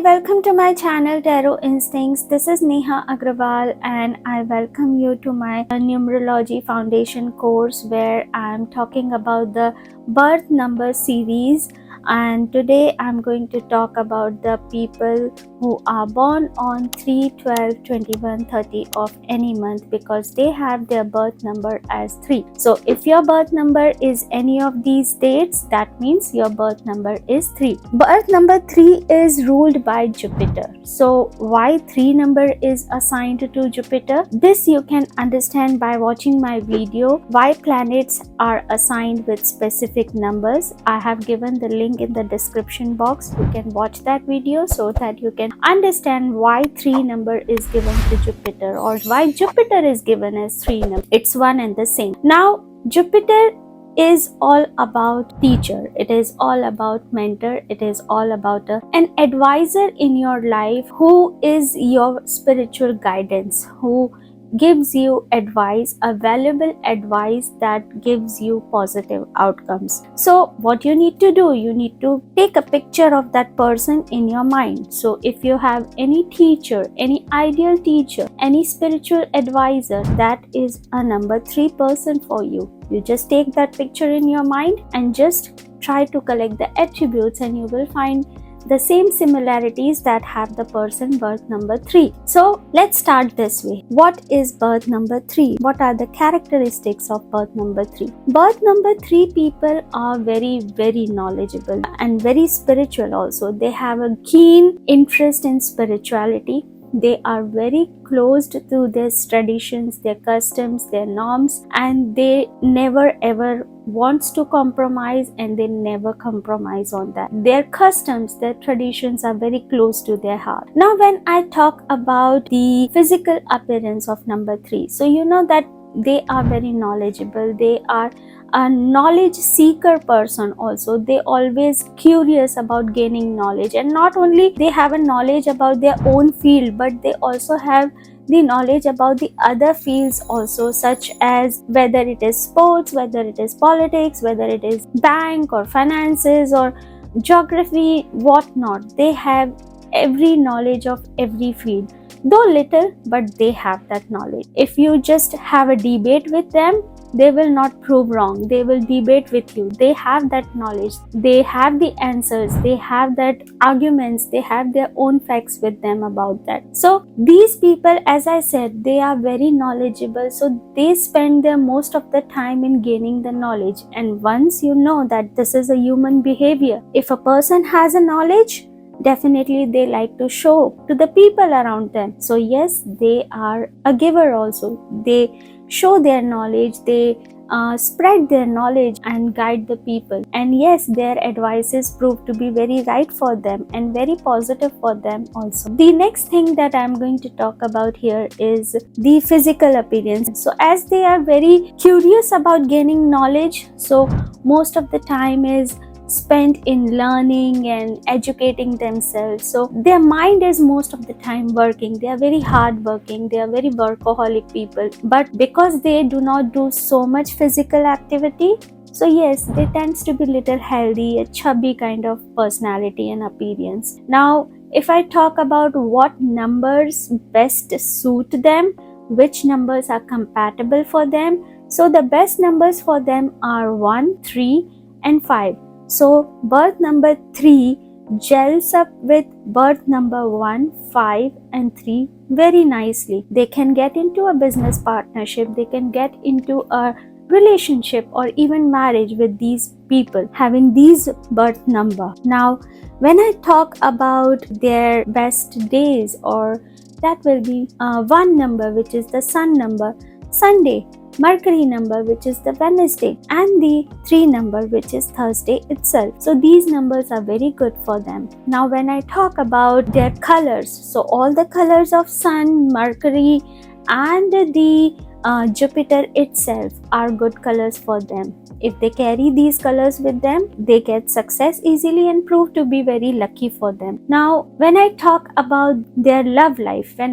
welcome to my channel Taroinstinctss. This is Neha Agrawal and I welcome you to my numerology foundation course where I'm talking about the birth number series, and today I'm going to talk about the people who are born on 3, 12, 21, 30 of any month because they have their birth number as 3. So if your birth number is any of these dates, that means your birth number is 3. Birth number 3 is ruled by Jupiter. So why 3 number is assigned to Jupiter? This you can understand by watching my video why planets are assigned with specific numbers. I have given the link in the description box. You can watch that video so that you can understand why 3 number is given to Jupiter or why Jupiter is given as 3 number. It's one and the same. Now Jupiter is all about teacher, it is all about mentor, it is all about an advisor in your life who is your spiritual guidance, who gives you advice, a valuable advice that gives you positive outcomes. So what you need to do, you need to take a picture of that person in your mind. So if you have any teacher, any ideal teacher, any spiritual advisor, that is a number 3 person for you. You just take that picture in your mind and just try to collect the attributes and you will find the same similarities that have the person birth number 3. So let's start this way. What is birth number 3? What are the characteristics of birth number 3? Birth number 3 people are very knowledgeable and very spiritual also. They have a keen interest in spirituality. They are very closed to their traditions, their customs, their norms, and they never ever wants to compromise and they never compromise on that. Their customs, their traditions are very close to their heart. Now when I talk about the physical appearance of number 3, so you know that they are very knowledgeable. They are a knowledge seeker person also. They always curious about gaining knowledge, and not only they have a knowledge about their own field, but they also have the knowledge about the other fields also, such as whether it is sports, whether it is politics, whether it is bank or finances or geography, whatnot. They have every knowledge of every field, though little, but they have that knowledge. If you just have a debate with them, they will not prove wrong. They will debate with you. They have that knowledge. They have the answers. They have that arguments. They have their own facts with them about that. So these people, as I said, they are very knowledgeable. So they spend their most of the time in gaining the knowledge. And once you know that this is a human behavior, if a person has a knowledge, definitely they like to show to the people around them. So yes, they are a giver also. They show their knowledge, they spread their knowledge and guide the people. And yes, their advices prove to be very right for them and very positive for them also. The next thing that I'm going to talk about here is the physical appearance. So as they are very curious about gaining knowledge, so most of the time is spent in learning and educating themselves. So their mind is most of the time working. They are very hard working. They are very workaholic people. But because they do not do so much physical activity, so yes, they tends to be little healthy, a chubby kind of personality and appearance. Now, if I talk about what numbers best suit them, which numbers are compatible for them, so the best numbers for them are 1, 3 and 5. So birth number 3 gels up with birth number 1, 5 and 3 very nicely. They can get into a business partnership, they can get into a relationship or even marriage with these people having these birth number. Now when I talk about their best days, or that will be 1 number, which is the sun number, Sunday, Mercury number, which is the Wednesday, and the 3 number, which is Thursday itself. So these numbers are very good for them. Now when I talk about their colors, so all the colors of Sun, Mercury and the Jupiter itself are good colors for them. If they carry these colors with them, they get success easily and prove to be very lucky for them. Now, when I talk about their love life, in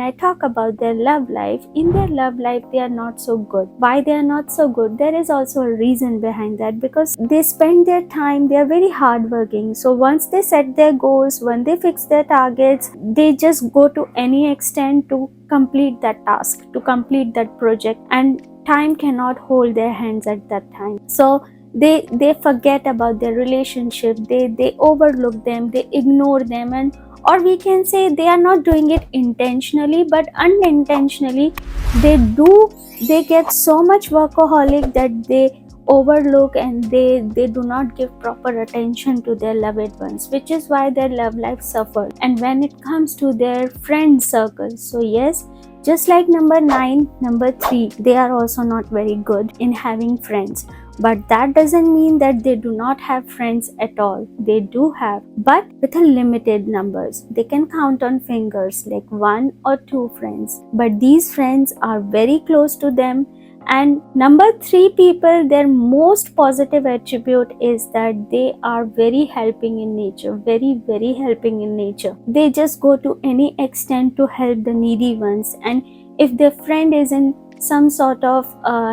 their love life, they are not so good. Why they are not so good? There is also a reason behind that, because they spend their time, they are very hardworking. So once they set their goals, when they fix their targets, they just go to any extent to complete that task, to complete that project, and time cannot hold their hands at that time. So they forget about their relationship, they overlook them, they ignore them, and or we can say they are not doing it intentionally, but unintentionally they get so much workaholic that they overlook and they do not give proper attention to their loved ones, which is why their love life suffers. And when it comes to their friend circle, so yes, just like number 9, number 3, they are also not very good in having friends. But that doesn't mean that they do not have friends at all. They do have, but with a limited numbers. They can count on fingers like 1 or 2 friends. But these friends are very close to them. And number 3 people, their most positive attribute is that they are very helping in nature, very, very helping in nature. They just go to any extent to help the needy ones. And if their friend is in some sort of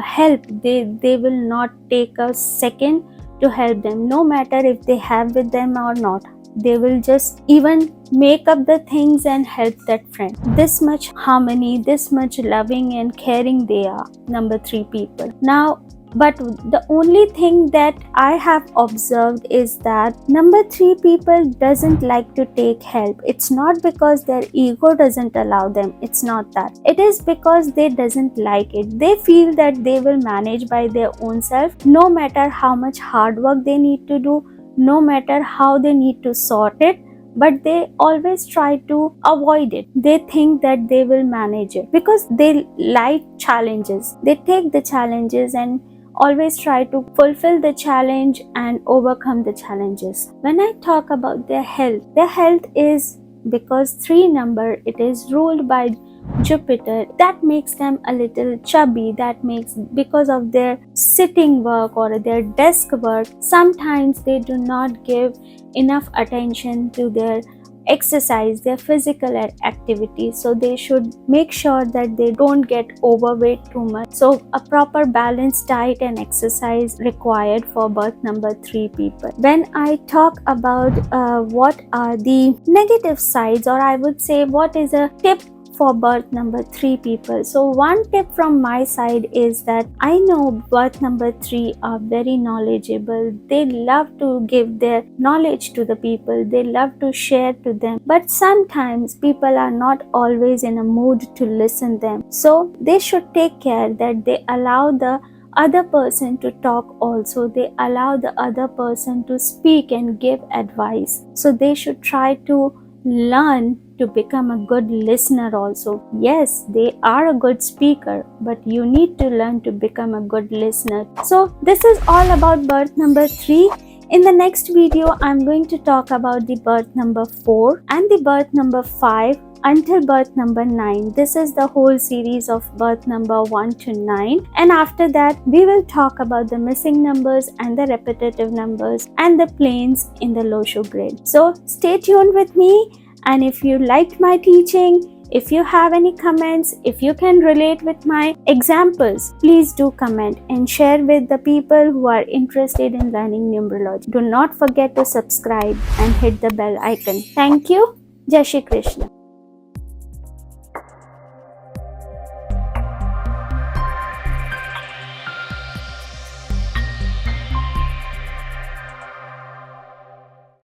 help, they will not take a second to help them, no matter if they have with them or not. They will just even make up the things and help that friend. This much harmony, this much loving and caring they are, number 3 people. Now, but the only thing that I have observed is that number 3 people doesn't like to take help. It's not because their ego doesn't allow them. It's not that. It is because they doesn't like it. They feel that they will manage by their own self, no matter how much hard work they need to do, no matter how they need to sort it, but they always try to avoid it. They think that they will manage it because they like challenges. They take the challenges and always try to fulfill the challenge and overcome the challenges. When I talk about their health is, because 3 number, it is ruled by Jupiter, that makes them a little chubby. That makes, because of their sitting work or their desk work, sometimes they do not give enough attention to their exercise, their physical activity. So they should make sure that they don't get overweight too much. So a proper balanced diet and exercise required for birth number 3 people. When I talk about what are the negative sides, or I would say what is a tip for birth number 3 people. So one tip from my side is that I know birth number 3 are very knowledgeable. They love to give their knowledge to the people. They love to share to them. But sometimes people are not always in a mood to listen them. So they should take care that they allow the other person to talk also. They allow the other person to speak and give advice. So they should try to learn to become a good listener also. Yes, they are a good speaker, but you need to learn to become a good listener. So this is all about birth number 3. In the next video, I'm going to talk about the birth number 4 and the birth number 5 until birth number 9. This is the whole series of birth number 1 to 9. And after that, we will talk about the missing numbers and the repetitive numbers and the planes in the LoShu grid. So stay tuned with me. And if you liked my teaching, if you have any comments, if you can relate with my examples, please do comment and share with the people who are interested in learning numerology. Do not forget to subscribe and hit the bell icon. Thank you. Jai Shri Krishna.